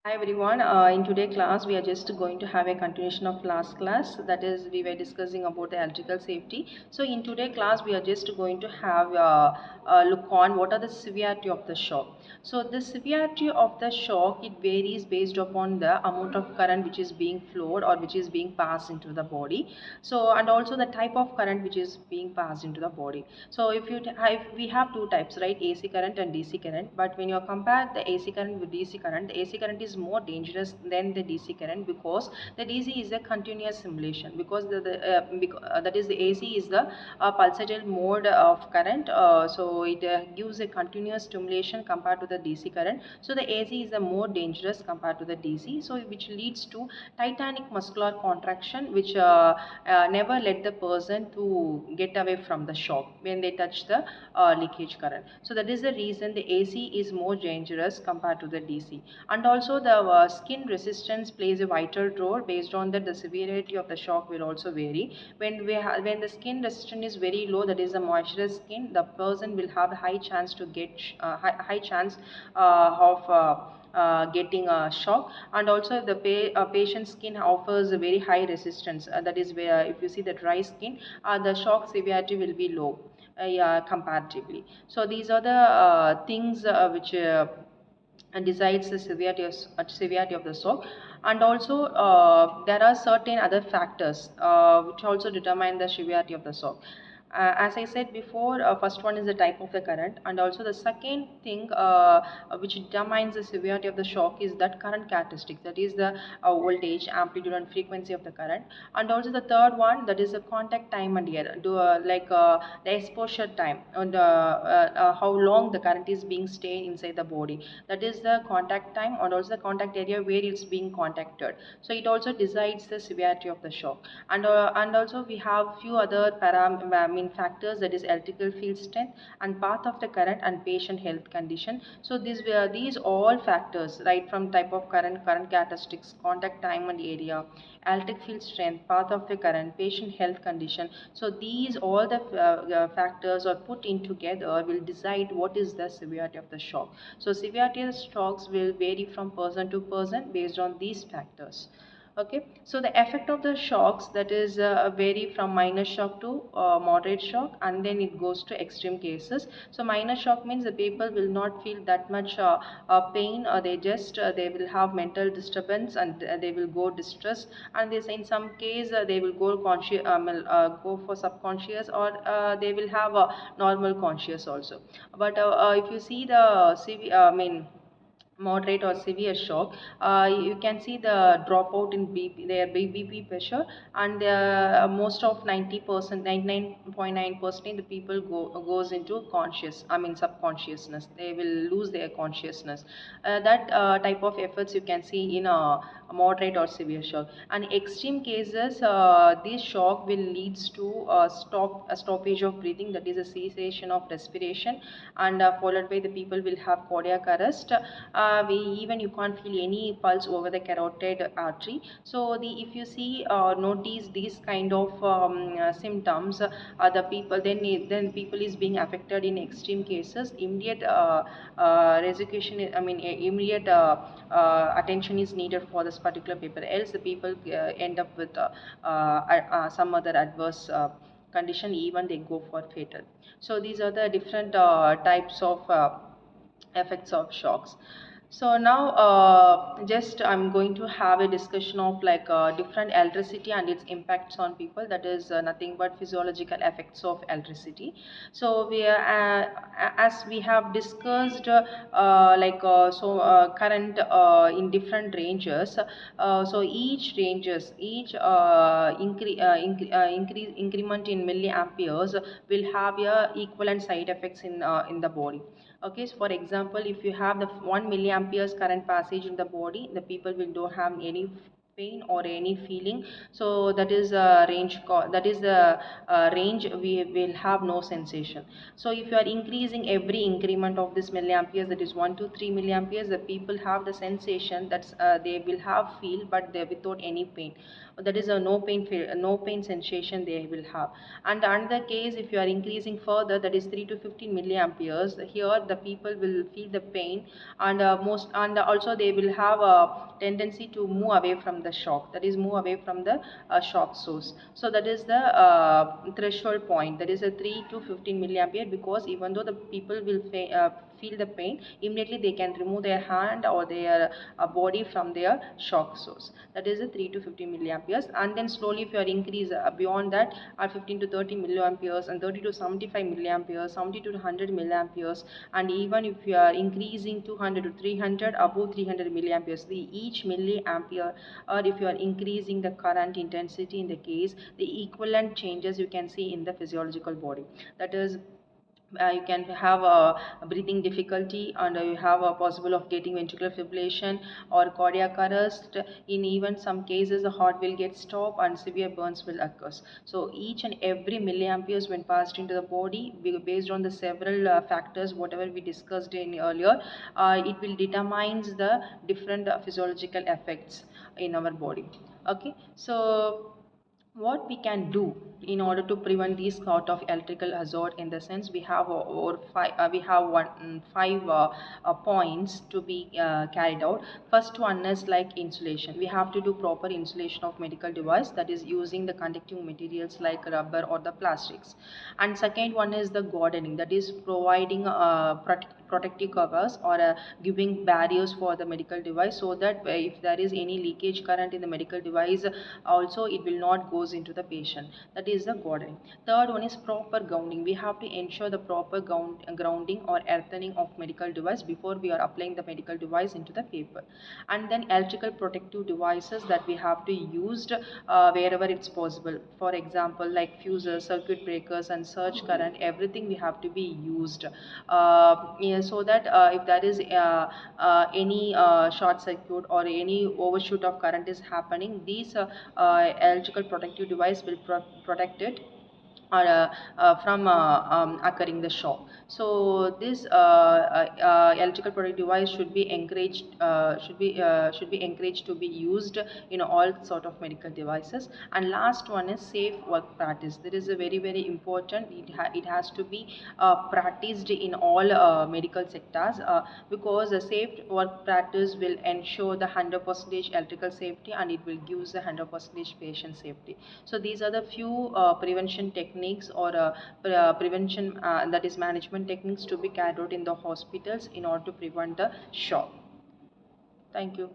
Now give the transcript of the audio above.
Hi everyone. In today's class, we are just going to have a continuation of last class. That is, we were discussing about the electrical safety. So in today's class, we are just going to have a look on what are the severity of the shock. So the severity of the shock, it varies based upon the amount of current which is being flowed or which is being passed into the body. So and also the type of current which is being passed into the body. So if we have two types, right? AC current and DC current. But when you compare the AC current with DC current, the AC current is more dangerous than the DC current because the DC is a continuous simulation. Because that is the AC is the pulsatile mode of current. So it gives a continuous stimulation compared to the DC current. So the AC is the more dangerous compared to the DC. So which leads to titanic muscular contraction, which never let the person to get away from the shock when they touch the leakage current. So that is the reason the AC is more dangerous compared to the DC. And also the skin resistance plays a vital role. Based on that, the severity of the shock will also vary. When the skin resistance is very low, that is a moisturized skin, the person will have a high chance to get high chance of getting a shock. And also the patient's skin offers a very high resistance, that is where if you see the dry skin, the shock severity will be low, yeah, comparatively. So these are the things which decides the severity of the shock. And also there are certain other factors which also determine the severity of the shock. As I said before, first one is the type of the current, and also the second thing which determines the severity of the shock is that current characteristic, that is the voltage, amplitude, and frequency of the current. And also the third one, that is the contact time and area, the exposure time, and how long the current is being stayed inside the body. That is the contact time, and also the contact area where it's being contacted. So it also decides the severity of the shock. And also we have few other factors, that is electrical field strength and path of the current and patient health condition. So these all factors, right, from type of current characteristics, contact time and area, electric field strength, path of the current, patient health condition. So these all the factors are put in together will decide what is the severity of the shock. So severity of shocks will vary from person to person based on these factors. Okay, so the effect of the shocks, that is vary from minor shock to moderate shock, and then it goes to extreme cases. So minor shock means the people will not feel that much pain, or they will have mental disturbance, and they will go distress, and this in some case they will go conscious, go for subconscious, or they will have a normal conscious also. But if you see the moderate or severe shock, you can see the dropout in their BP pressure, and most of 90%, 99.9% the people goes into subconsciousness. They will lose their consciousness. That type of efforts you can see in a moderate or severe shock. And extreme cases, this shock will leads to a stoppage of breathing, that is a cessation of respiration, and followed by the people will have cardiac arrest. Even you can't feel any pulse over the carotid artery. So if you see notice these kind of symptoms, the people then people is being affected in extreme cases. Immediate resolution, immediate attention is needed for this particular paper, else the people end up with some other adverse condition, even they go for fatal. So these are the different types of effects of shocks. So now just I'm going to have a discussion of different electricity and its impacts on people, that is nothing but physiological effects of electricity. So as we have discussed current in different ranges. So each increment in milliamperes will have a equivalent side effects in the body. Okay, so for example, if you have the 1 milliamperes current passage in the body, the people will don't have any pain or any feeling. So that is that is the range we will have no sensation. So if you are increasing every increment of this milliamperes, that is 1 to 3 milliamperes, the people have the sensation that they will have feel, but they without any pain. That is a no pain sensation they will have. And another case, if you are increasing further, that is 3 to 15 milliamperes, here the people will feel the pain, and also they will have a tendency to move away from the shock, that is move away from the shock source. So that is the threshold point, that is a 3 to 15 milliampere, because even though the people will feel the pain, immediately they can remove their hand or their body from their shock source. That is a 3 to 15 milliamperes. And then slowly if you are increase beyond that, are 15 to 30 milliamperes, and 30 to 75 milliamperes, 70 to 100 milliamperes, and even if you are increasing 200 to 300, above 300 milliamperes, each milliampere, or if you are increasing the current intensity in the case, the equivalent changes you can see in the physiological body. That is, you can have a breathing difficulty, and you have a possible of getting ventricular fibrillation or cardiac arrest. In even some cases, the heart will get stopped and severe burns will occur. So each and every milliamperes when passed into the body, based on the several factors whatever we discussed in earlier, it will determines the different physiological effects in our body. Okay, so what we can do in order to prevent these sort of electrical hazard, in the sense we have five points to be carried out. First one is like insulation. We have to do proper insulation of medical device, that is using the conductive materials like rubber or the plastics. And second one is the gardening, that is providing protective covers or giving barriers for the medical device, so that if there is any leakage current in the medical device, also it will not goes into the patient. That is the gardening. Third one is proper grounding. We have to ensure the proper grounding or earthening of medical device before we are applying the medical device into the paper. And then electrical protective devices that we have to use wherever it's possible. For example, like fuses, circuit breakers, and surge current, everything we have to be used, yeah, so that if there is any short circuit or any overshoot of current is happening, these electrical protective device will protect it, or from occurring the shock. So this electrical protective device should be encouraged to be used in all sort of medical devices. And last one is safe work practice. That is a very important. It has to be practiced in all medical sectors, because a safe work practice will ensure the 100% electrical safety, and it will give the 100% patient safety. So these are the few prevention techniques or prevention, that is management techniques, to be carried out in the hospitals in order to prevent the shock. Thank you.